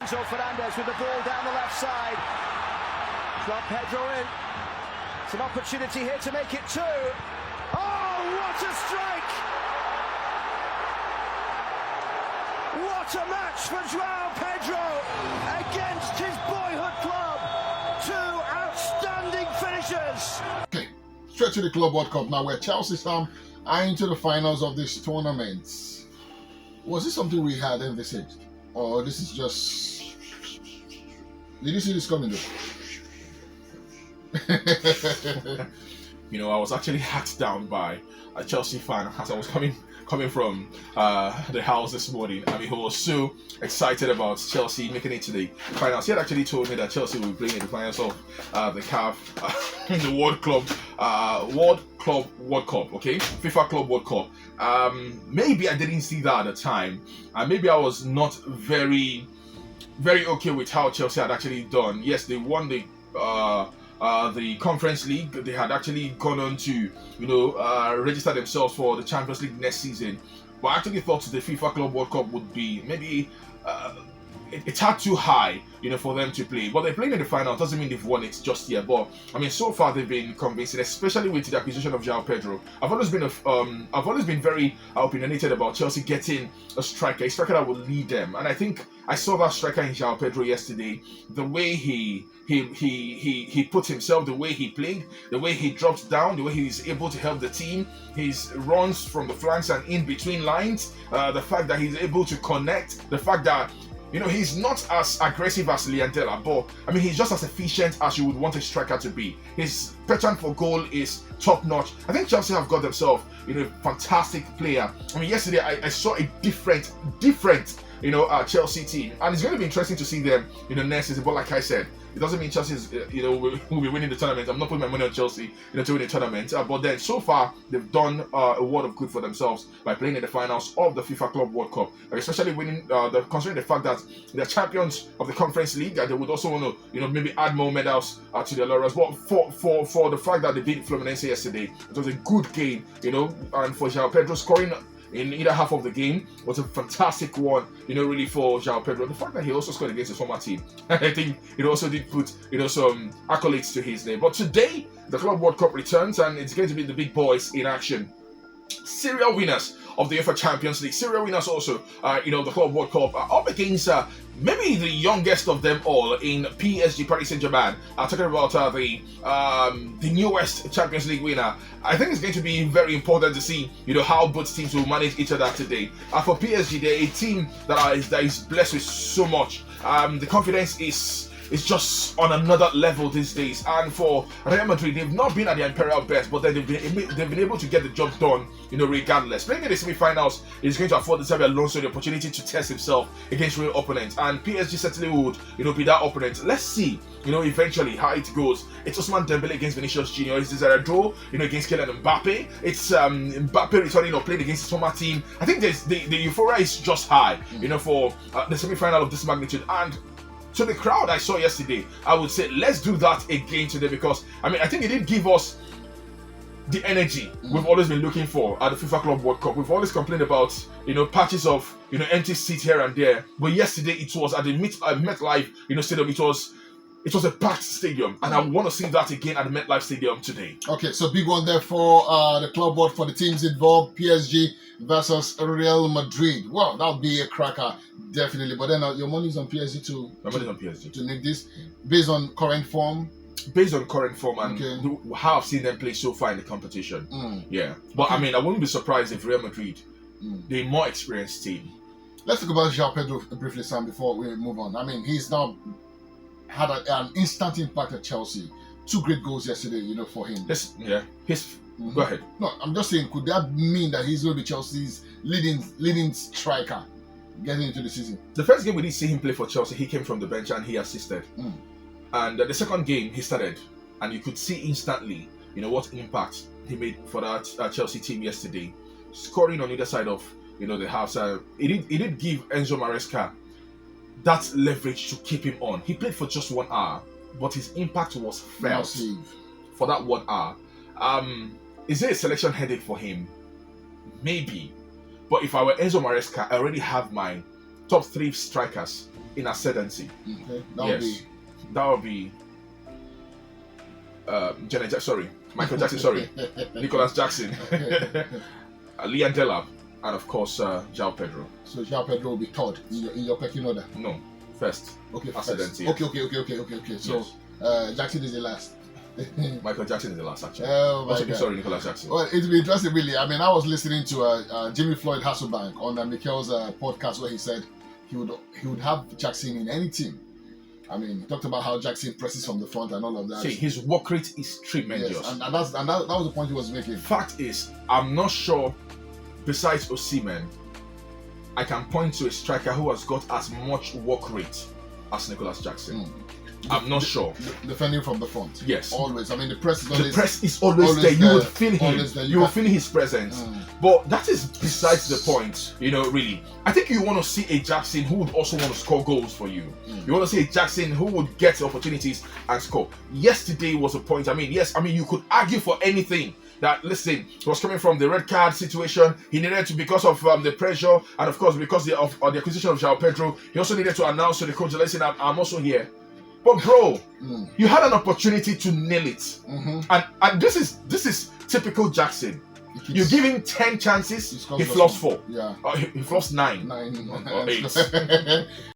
Enzo Fernandez with the ball down the left side. Got Pedro in. It's an opportunity here to make it 2. Oh, what a strike! What a match for João Pedro against his boyhood club. 2 outstanding finishers. Okay, straight to the Club World Cup now, where Chelsea Sam are into the finals of this tournament. Was this something we had envisaged? Or this is just... Did you see this coming though? You know, I was actually hacked down by a Chelsea fan as I was coming from the house this morning. I mean, he was so excited about Chelsea making it to the finals. He had actually told me that Chelsea will be playing in the finals of the CAF, the World Club World Cup, okay? FIFA Club World Cup. Maybe I didn't see that at the time. Maybe I was not very okay with how Chelsea had actually done. Yes, they won the Conference League. They had actually gone on to, register themselves for the Champions League next season. But I actually thought the FIFA Club World Cup would be maybe it's hard too high, for them to play. But they're playing in the final. Doesn't mean they've won it just yet. But I mean, so far they've been convincing, especially with the acquisition of João Pedro. I've always been very opinionated about Chelsea getting a striker that will lead them, and I think I saw that striker in João Pedro yesterday. The way he put himself, the way he played, the way he drops down, the way he's able to help the team, his runs from the flanks and in between lines, the fact that he's able to connect, the fact that he's not as aggressive as Liandela, but I mean, he's just as efficient as you would want a striker to be. His pattern for goal is top notch. I think Chelsea have got themselves, a fantastic player. I mean, yesterday I saw a different Chelsea team, and it's going to be interesting to see them next season. But like I said, it doesn't mean Chelsea is will be winning the tournament. I'm not putting my money on Chelsea to win the tournament. But then so far they've done a world of good for themselves by playing in the finals of the FIFA Club World Cup, especially winning considering the fact that they're champions of the Conference League. They would also want to maybe add more medals to their laurels. But for the fact that they beat Fluminense yesterday, it was a good game. And for João Pedro scoring in either half of the game was a fantastic one, really, for João Pedro. The fact that he also scored against his former team, I think it also did put, some accolades to his name. But today, the Club World Cup returns, and it's going to be the big boys in action. Serial winners of the UEFA Champions League, serial winners also, the Club World Cup, up against maybe the youngest of them all in PSG, Paris Saint-Germain. Talking about the newest Champions League winner. I think it's going to be very important to see, how both teams will manage each other today. For PSG, they're a team that is blessed with so much. The confidence is just on another level these days. And for Real Madrid, they've not been at the imperial best, but then they've been able to get the job done, regardless. Playing in the semi-finals is going to afford Xabi Alonso the opportunity to test himself against real opponents, and PSG certainly would, be that opponent. Let's see, eventually how it goes. It's Ousmane Dembele against Vinicius Junior. It's Desire Doe, against Kylian Mbappe. It's Mbappe returning or playing against his former team. I think the euphoria is just high, for the semi-final of this magnitude. And to the crowd I saw yesterday, I would say let's do that again today, because I think it did give us the energy we've always been looking for at the FIFA Club World Cup. We've always complained about patches of empty seats here and there, but yesterday it was at the MetLife stadium. It was a packed stadium, and I want to see that again at the MetLife Stadium today. Okay, so big one there for the club board for the teams involved. PSG versus Real Madrid. Wow, that would be a cracker, definitely. But then your money's on PSG too. My money's on PSG to make this based on current form. Based on current form and how I've seen them play so far in the competition. Yeah, but I wouldn't be surprised if Real Madrid, the more experienced team. Let's talk about João Pedro briefly, Sam, before we move on. He's now had an instant impact at Chelsea. 2 great goals yesterday, for him. Go ahead. No, I'm just saying, could that mean that he's going to be Chelsea's leading striker getting into the season? The first game we did see him play for Chelsea, he came from the bench and he assisted. And the second game, he started, and you could see instantly, what impact he made for that Chelsea team yesterday. Scoring on either side of, the half side. It did give Enzo Maresca that leverage to keep him on. He played for just 1 hour, but his impact was felt for that 1 hour. Is there a selection headache for him? Maybe. But if I were Enzo Maresca, I already have my top 3 strikers in ascendancy. Okay. That would be Michael Jackson, sorry, Nicholas Jackson, Leon Delap, and of course João Pedro. So João Pedro will be third in your pecking order. No, first. Okay, ascendancy. Okay. So Jackson is the last. Michael Jackson is the last, actually. Oh my God. Sorry, Nicholas Jackson. Well, it'll be interesting, really. I mean, I was listening to Jimmy Floyd Hasselbank on Mikel's podcast where he said he would have Jackson in any team. I mean, he talked about how Jackson presses from the front and all of that. See, his work rate is tremendous. Yes, and that was the point he was making. Fact is, I'm not sure, besides Osimhen, I can point to a striker who has got as much work rate as Nicholas Jackson. I'm not sure. Defending from the front. Yes. Always. I mean, the press is always there. You would feel him. There. You will feel his presence. But that is besides the point, really. I think you want to see a Jackson who would also want to score goals for you. You want to see a Jackson who would get opportunities and score. Yesterday was a point. You could argue for anything. That, listen, he was coming from the red card situation. He needed to, because of the pressure, and of course, because of the acquisition of João Pedro, he also needed to announce to the coach, listen, I'm also here. But bro, you had an opportunity to nail it, and this is typical Jackson. You give him 10 chances, he flops 4. Yeah, he flops 9. 9 or 8.